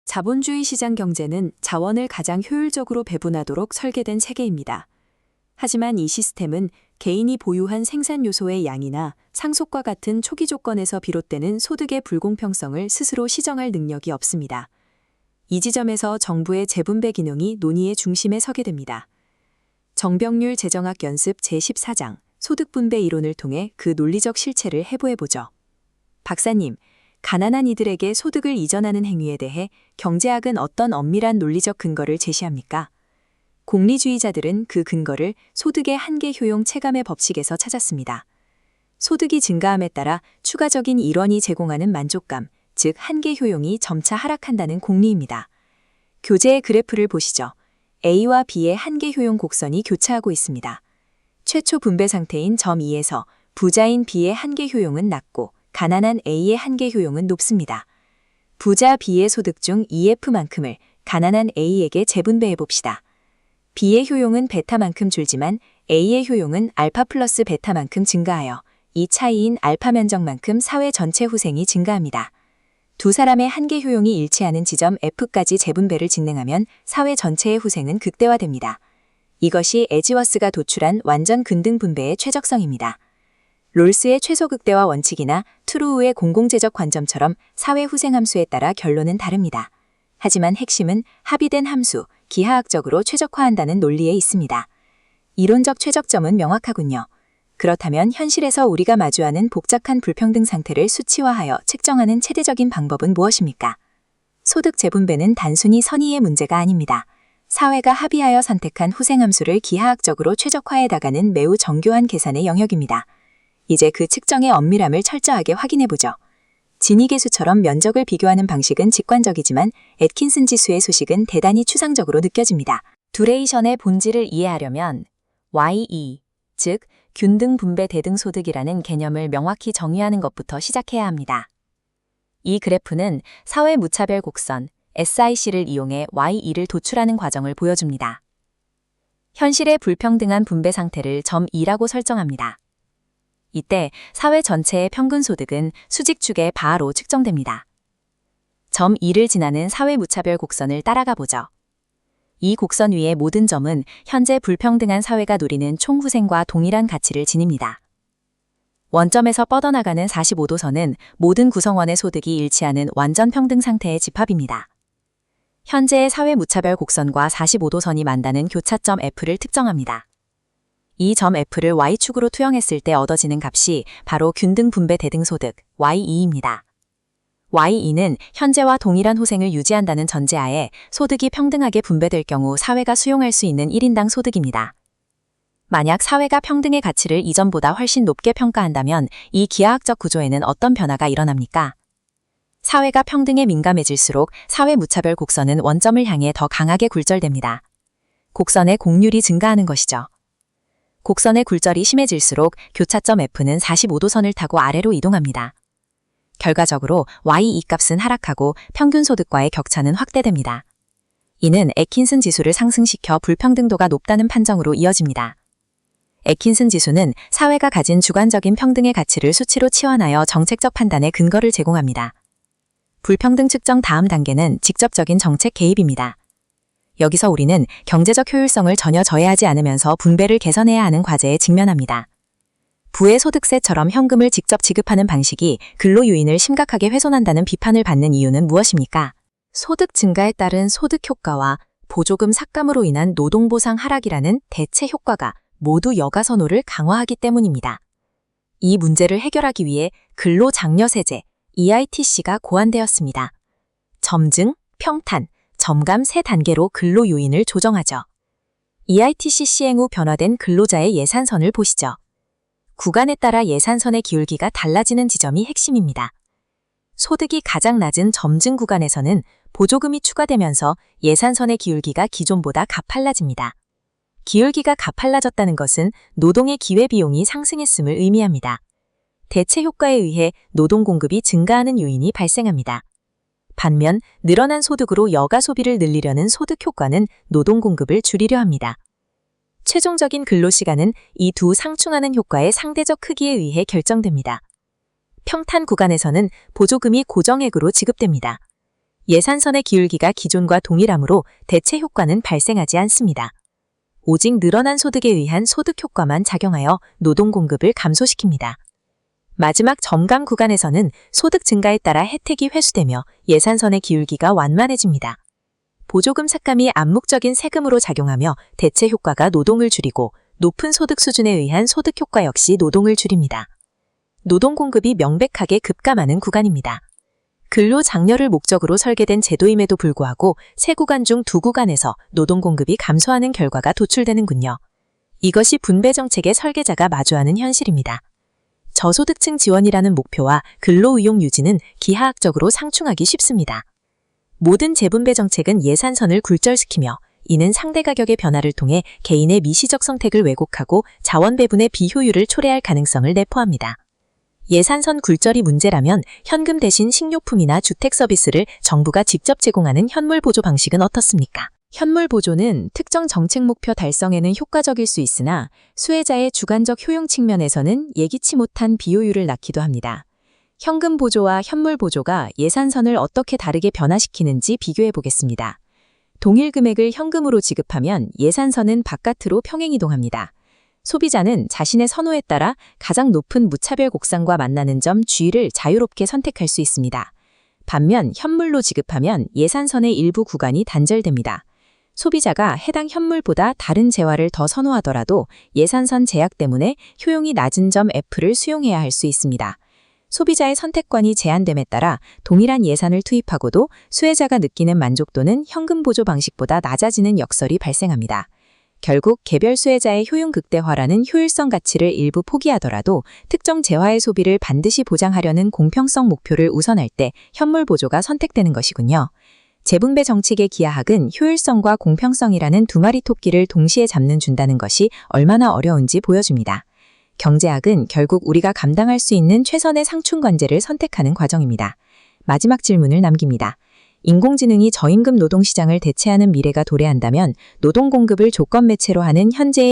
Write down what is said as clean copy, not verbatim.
자본주의 시장 경제는 자원을 가장 효율적으로 배분하도록 설계된 체계입니다. 하지만 이 시스템은 개인이 보유한 생산 요소의 양이나 상속과 같은 초기 조건에서 비롯되는 소득의 불공평성을 스스로 시정할 능력이 없습니다. 이 지점에서 정부의 재분배 기능이 논의의 중심에 서게 됩니다. 정병률 재정학 연습 제14장 소득분배 이론을 통해 그 논리적 실체를 해부해보죠. 박사님, 가난한 이들에게 소득을 이전하는 행위에 대해 경제학은 어떤 엄밀한 논리적 근거를 제시합니까? 공리주의자들은 그 근거를 소득의 한계 효용 체감의 법칙에서 찾았습니다. 소득이 증가함에 따라 추가적인 일원이 제공하는 만족감, 즉 한계 효용이 점차 하락한다는 공리입니다. 교재의 그래프를 보시죠. A와 B의 한계 효용 곡선이 교차하고 있습니다. 최초 분배 상태인 점 2에서 부자인 B의 한계 효용은 낮고 가난한 A의 한계 효용은 높습니다. 부자 B의 소득 중 EF만큼을 가난한 A에게 재분배해 봅시다. B의 효용은 베타만큼 줄지만 A의 효용은 알파 플러스 베타만큼 증가하여 이 차이인 알파 면적만큼 사회 전체 후생이 증가합니다. 두 사람의 한계 효용이 일치하는 지점 F까지 재분배를 진행하면 사회 전체의 후생은 극대화됩니다. 이것이 에지워스가 도출한 완전 근등 분배의 최적성입니다. 롤스의 최소 극대화 원칙이나 트루우의 공공재적 관점처럼 사회 후생 함수에 따라 결론은 다릅니다. 하지만 핵심은 합의된 함수, 기하학적으로 최적화한다는 논리에 있습니다. 이론적 최적점은 명확하군요. 그렇다면 현실에서 우리가 마주하는 복잡한 불평등 상태를 수치화하여 측정하는 최대적인 방법은 무엇입니까? 소득 재분배는 단순히 선의의 문제가 아닙니다. 사회가 합의하여 선택한 후생함수를 기하학적으로 최적화해 나가는 매우 정교한 계산의 영역입니다. 이제 그 측정의 엄밀함을 철저하게 확인해보죠. 지니계수처럼 면적을 비교하는 방식은 직관적이지만 애킨슨 지수의 소식은 대단히 추상적으로 느껴집니다. 듀레이션의 본질을 이해하려면 YE, 즉 균등 분배 대등 소득이라는 개념을 명확히 정의하는 것부터 시작해야 합니다. 이 그래프는 사회 무차별 곡선 SIC를 이용해 YE를 도출하는 과정을 보여줍니다. 현실의 불평등한 분배 상태를 점 2라고 설정합니다. 이때 사회 전체의 평균 소득은 수직축의 바로 측정됩니다. 점 2를 지나는 사회 무차별 곡선을 따라가 보죠. 이 곡선 위의 모든 점은 현재 불평등한 사회가 누리는 총후생과 동일한 가치를 지닙니다. 원점에서 뻗어나가는 45도선은 모든 구성원의 소득이 일치하는 완전 평등 상태의 집합입니다. 현재의 사회 무차별 곡선과 45도선이 만나는 교차점 F를 특정합니다. 이 점 F를 Y축으로 투영했을 때 얻어지는 값이 바로 균등 분배 대등 소득 YE입니다. YE는 현재와 동일한 후생을 유지한다는 전제하에 소득이 평등하게 분배될 경우 사회가 수용할 수 있는 1인당 소득입니다. 만약 사회가 평등의 가치를 이전보다 훨씬 높게 평가한다면 이 기하학적 구조에는 어떤 변화가 일어납니까? 사회가 평등에 민감해질수록 사회 무차별 곡선은 원점을 향해 더 강하게 굴절됩니다. 곡선의 곡률이 증가하는 것이죠. 곡선의 굴절이 심해질수록 교차점 F는 45도선을 타고 아래로 이동합니다. 결과적으로 YE 값은 하락하고 평균 소득과의 격차는 확대됩니다. 이는 애킨슨 지수를 상승시켜 불평등도가 높다는 판정으로 이어집니다. 애킨슨 지수는 사회가 가진 주관적인 평등의 가치를 수치로 치환하여 정책적 판단의 근거를 제공합니다. 불평등 측정 다음 단계는 직접적인 정책 개입입니다. 여기서 우리는 경제적 효율성을 전혀 저해하지 않으면서 분배를 개선해야 하는 과제에 직면합니다. 부의 소득세처럼 현금을 직접 지급하는 방식이 근로유인을 심각하게 훼손한다는 비판을 받는 이유는 무엇입니까? 소득 증가에 따른 소득 효과와 보조금 삭감으로 인한 노동보상 하락이라는 대체 효과가 모두 여가선호를 강화하기 때문입니다. 이 문제를 해결하기 위해 근로장려세제 EITC가 고안되었습니다. 점증, 평탄, 점감 세 단계로 근로요인을 조정하죠. EITC 시행 후 변화된 근로자의 예산선을 보시죠. 구간에 따라 예산선의 기울기가 달라지는 지점이 핵심입니다. 소득이 가장 낮은 점증 구간에서는 보조금이 추가되면서 예산선의 기울기가 기존보다 가팔라집니다. 기울기가 가팔라졌다는 것은 노동의 기회비용이 상승했음을 의미합니다. 대체 효과에 의해 노동 공급이 증가하는 요인이 발생합니다. 반면 늘어난 소득으로 여가 소비를 늘리려는 소득 효과는 노동 공급을 줄이려 합니다. 최종적인 근로시간은 이 두 상충하는 효과의 상대적 크기에 의해 결정됩니다. 평탄 구간에서는 보조금이 고정액으로 지급됩니다. 예산선의 기울기가 기존과 동일하므로 대체 효과는 발생하지 않습니다. 오직 늘어난 소득에 의한 소득 효과만 작용하여 노동 공급을 감소시킵니다. 마지막 점감 구간에서는 소득 증가에 따라 혜택이 회수되며 예산선의 기울기가 완만해집니다. 보조금 삭감이 암묵적인 세금으로 작용하며 대체 효과가 노동을 줄이고 높은 소득 수준에 의한 소득 효과 역시 노동을 줄입니다. 노동 공급이 명백하게 급감하는 구간입니다. 근로 장려를 목적으로 설계된 제도임에도 불구하고 세 구간 중 두 구간에서 노동 공급이 감소하는 결과가 도출되는군요. 이것이 분배 정책의 설계자가 마주하는 현실입니다. 저소득층 지원이라는 목표와 근로의용 유지는 기하학적으로 상충하기 쉽습니다. 모든 재분배 정책은 예산선을 굴절시키며 이는 상대 가격의 변화를 통해 개인의 미시적 선택을 왜곡하고 자원 배분의 비효율을 초래할 가능성을 내포합니다. 예산선 굴절이 문제라면 현금 대신 식료품이나 주택 서비스를 정부가 직접 제공하는 현물 보조 방식은 어떻습니까? 현물 보조는 특정 정책 목표 달성에는 효과적일 수 있으나 수혜자의 주관적 효용 측면에서는 예기치 못한 비효율을 낳기도 합니다. 현금 보조와 현물 보조가 예산선을 어떻게 다르게 변화시키는지 비교해 보겠습니다. 동일 금액을 현금으로 지급하면 예산선은 바깥으로 평행이동합니다. 소비자는 자신의 선호에 따라 가장 높은 무차별 곡선과 만나는 점 G를 자유롭게 선택할 수 있습니다. 반면 현물로 지급하면 예산선의 일부 구간이 단절됩니다. 소비자가 해당 현물보다 다른 재화를 더 선호하더라도 예산선 제약 때문에 효용이 낮은 점 F를 수용해야 할 수 있습니다. 소비자의 선택권이 제한됨에 따라 동일한 예산을 투입하고도 수혜자가 느끼는 만족도는 현금 보조 방식보다 낮아지는 역설이 발생합니다. 결국 개별 수혜자의 효용 극대화라는 효율성 가치를 일부 포기하더라도 특정 재화의 소비를 반드시 보장하려는 공평성 목표를 우선할 때 현물 보조가 선택되는 것이군요. 재분배 정책의 기하학은 효율성과 공평성이라는 두 마리 토끼를 동시에 잡는 준다는 것이 얼마나 어려운지 보여줍니다. 경제학은 결국 우리가 감당할 수 있는 최선의 상충 관제를 선택하는 과정입니다. 마지막 질문을 남깁니다. 인공지능이 저임금 노동시장을 대체하는 미래가 도래한다면 노동 공급을 조건 매체로 하는 현재의